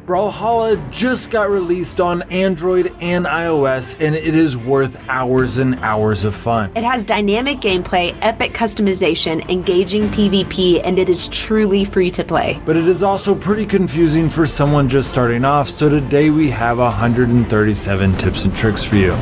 Brawlhalla just got released on Android and iOS, and it is worth hours and hours of fun. It has dynamic gameplay, epic customization, engaging PvP, and it is truly free to play. But it is also pretty confusing for someone just starting off, so today we have 137 tips and tricks for you.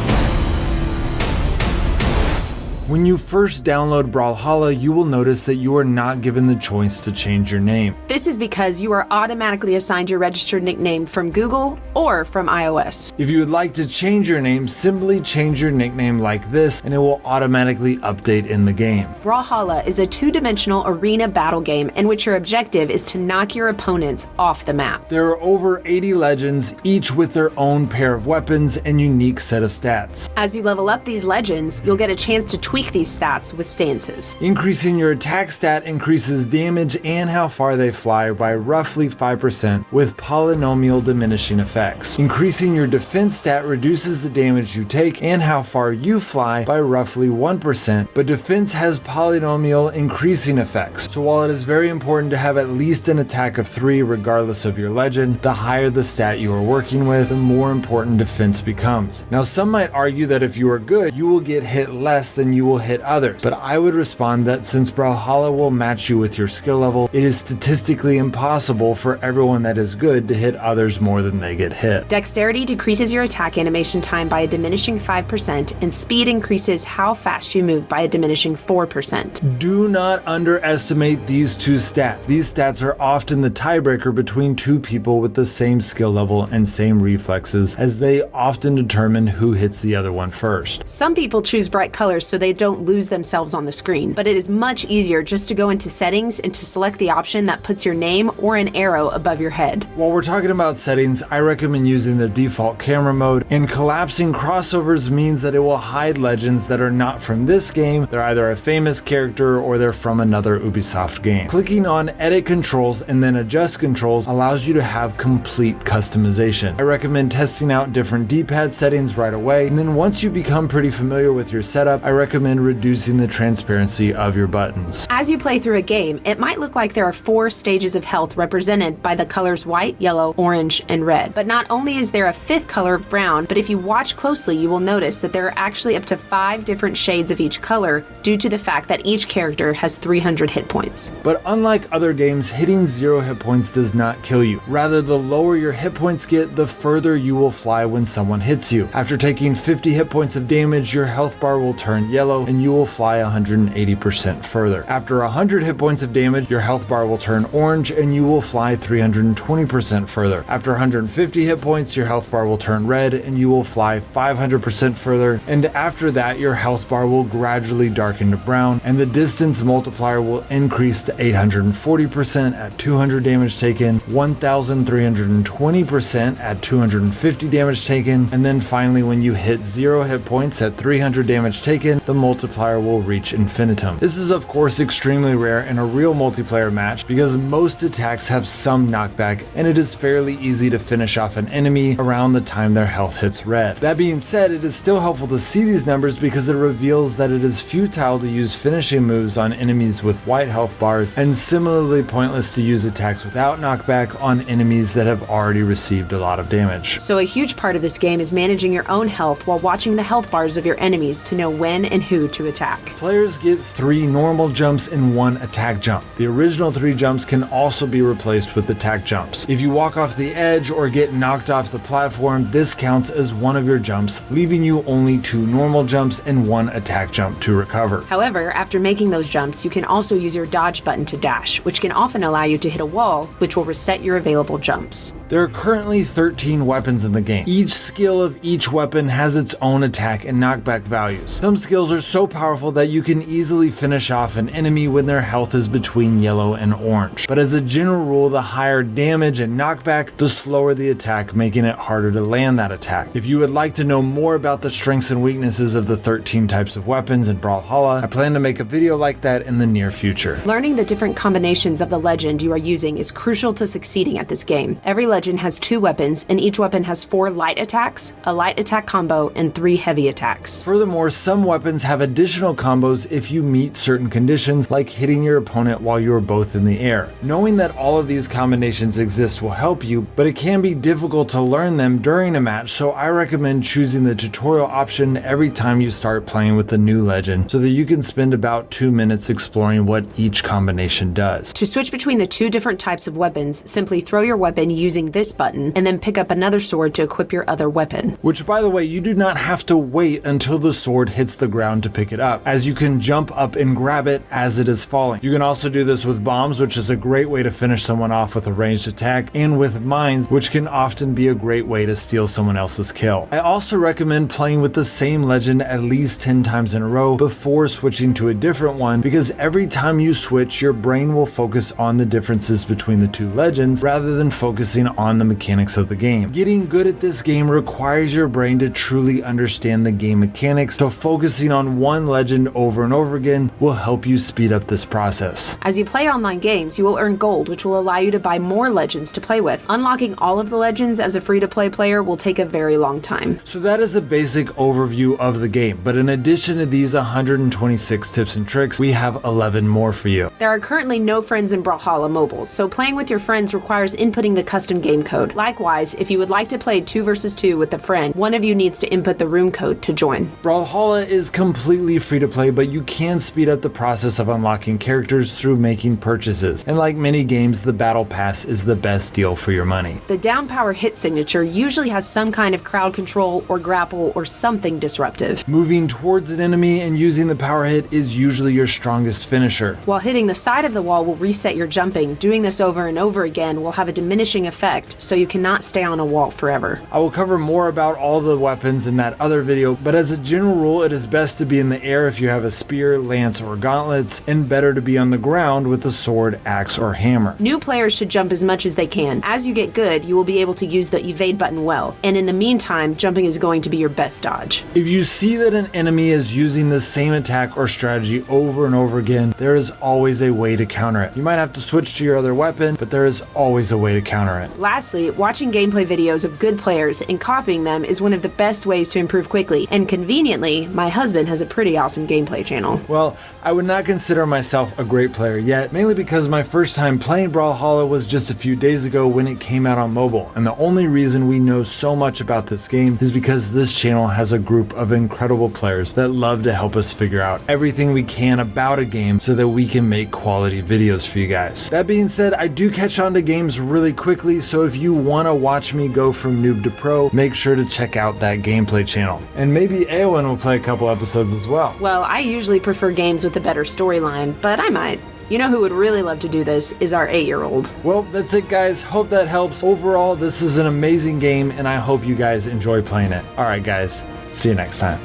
When you first download Brawlhalla, you will notice that you are not given the choice to change your name. This is because you are automatically assigned your registered nickname from Google or from iOS. If you would like to change your name, simply change your nickname like this and it will automatically update in the game. Brawlhalla is a two-dimensional arena battle game in which your objective is to knock your opponents off the map. There are over 80 legends, each with their own pair of weapons and unique set of stats. As you level up these legends, you'll get a chance to tweak these stats with stances. Increasing your attack stat increases damage and how far they fly by roughly 5% with polynomial diminishing effects. Increasing your defense stat reduces the damage you take and how far you fly by roughly 1%, but defense has polynomial increasing effects. So while it is very important to have at least an attack of 3 regardless of your legend, the higher the stat you are working with, the more important defense becomes. Now some might argue that if you are good, you will get hit less than you will hit others, but I would respond that since Brawlhalla will match you with your skill level, it is statistically impossible for everyone that is good to hit others more than they get hit. Dexterity decreases your attack animation time by a diminishing 5%, and speed increases how fast you move by a diminishing 4%. Do not underestimate these two stats. These stats are often the tiebreaker between two people with the same skill level and same reflexes, as they often determine who hits the other one first. Some people choose bright colors so they don't lose themselves on the screen, but it is much easier just to go into settings and to select the option that puts your name or an arrow above your head. While we're talking about settings, I recommend using the default camera mode, and collapsing crossovers means that it will hide legends that are not from this game. They're either a famous character or they're from another Ubisoft game. Clicking on edit controls and then adjust controls allows you to have complete customization. I recommend testing out different D-pad settings right away, and then once you become pretty familiar with your setup, I recommend reducing the transparency of your buttons. As you play through a game, it might look like there are 4 stages of health represented by the colors white, yellow, orange, and red. But not only is there a 5th color of brown, but if you watch closely, you will notice that there are actually up to 5 different shades of each color due to the fact that each character has 300 hit points. But unlike other games, hitting 0 hit points does not kill you. Rather, the lower your hit points get, the further you will fly when someone hits you. After taking 50 hit points of damage, your health bar will turn yellow and you will fly 180% further. After 100 hit points of damage, your health bar will turn orange and you will fly 320% further. After 150 hit points, your health bar will turn red and you will fly 500% further. And after that, your health bar will gradually darken to brown and the distance multiplier will increase to 840% at 200 damage taken, 1320% at 250 damage taken, and then finally when you hit 0 hit points at 300 damage taken, the multiplier will reach infinitum. This is of course extremely rare in a real multiplayer match because most attacks have some knockback and it is fairly easy to finish off an enemy around the time their health hits red. That being said, it is still helpful to see these numbers because it reveals that it is futile to use finishing moves on enemies with white health bars and similarly pointless to use attacks without knockback on enemies that have already received a lot of damage. So a huge part of this game is managing your own health while watching the health bars of your enemies to know when and who to attack. Players get 3 normal jumps and 1 attack jump. The original 3 jumps can also be replaced with attack jumps. If you walk off the edge or get knocked off the platform, this counts as one of your jumps, leaving you only 2 normal jumps and 1 attack jump to recover. However, after making those jumps, you can also use your dodge button to dash, which can often allow you to hit a wall, which will reset your available jumps. There are currently 13 weapons in the game. Each skill of each weapon has its own attack and knockback values. Some skills are so powerful that you can easily finish off an enemy when their health is between yellow and orange. But as a general rule, the higher damage and knockback, the slower the attack, making it harder to land that attack. If you would like to know more about the strengths and weaknesses of the 13 types of weapons in Brawlhalla, I plan to make a video like that in the near future. Learning the different combinations of the legend you are using is crucial to succeeding at this game. Every legend legend has 2 weapons, and each weapon has 4 light attacks, a light attack combo, and 3 heavy attacks. Furthermore, some weapons have additional combos if you meet certain conditions, like hitting your opponent while you are both in the air. Knowing that all of these combinations exist will help you, but it can be difficult to learn them during a match, so I recommend choosing the tutorial option every time you start playing with the new legend, so that you can spend about 2 minutes exploring what each combination does. To switch between the 2 different types of weapons, simply throw your weapon using this button, and then pick up another sword to equip your other weapon. Which, by the way, you do not have to wait until the sword hits the ground to pick it up, as you can jump up and grab it as it is falling. You can also do this with bombs, which is a great way to finish someone off with a ranged attack, and with mines, which can often be a great way to steal someone else's kill. I also recommend playing with the same legend at least 10 times in a row before switching to a different one, because every time you switch, your brain will focus on the differences between the 2 legends rather than focusing on the mechanics of the game. Getting good at this game requires your brain to truly understand the game mechanics, so focusing on one legend over and over again will help you speed up this process. As you play online games, you will earn gold, which will allow you to buy more legends to play with. Unlocking all of the legends as a free-to-play player will take a very long time. So that is a basic overview of the game, but in addition to these 126 tips and tricks, we have 11 more for you. There are currently no friends in Brawlhalla Mobile, so playing with your friends requires inputting the custom game code. Likewise, if you would like to play 2 versus 2 with a friend, one of you needs to input the room code to join. Brawlhalla is completely free to play, but you can speed up the process of unlocking characters through making purchases. And like many games, the Battle Pass is the best deal for your money. The down power hit signature usually has some kind of crowd control or grapple or something disruptive. Moving towards an enemy and using the power hit is usually your strongest finisher. While hitting the side of the wall will reset your jumping, doing this over and over again will have a diminishing effect, so you cannot stay on a wall forever. I will cover more about all the weapons in that other video, but as a general rule, it is best to be in the air if you have a spear, lance, or gauntlets, and better to be on the ground with a sword, axe, or hammer. New players should jump as much as they can. As you get good, you will be able to use the evade button well, and in the meantime, jumping is going to be your best dodge. If you see that an enemy is using the same attack or strategy over and over again, there is always a way to counter it. You might have to switch to your other weapon, but there is always a way to counter it. Lastly, watching gameplay videos of good players and copying them is one of the best ways to improve quickly, and conveniently, my husband has a pretty awesome gameplay channel. Well, I would not consider myself a great player yet, mainly because my first time playing Brawlhalla was just a few days ago when it came out on mobile, and the only reason we know so much about this game is because this channel has a group of incredible players that love to help us figure out everything we can about a game so that we can make quality videos for you guys. That being said, I do catch on to games really quickly, so if you want to watch me go from noob to pro, make sure to check out that gameplay channel. And maybe Aowen will play a couple episodes as well. Well, I usually prefer games with a better storyline, but I might. You know who would really love to do this is our 8-year-old. Well, that's it, guys. Hope that helps. Overall, this is an amazing game, and I hope you guys enjoy playing it. All right, guys. See you next time.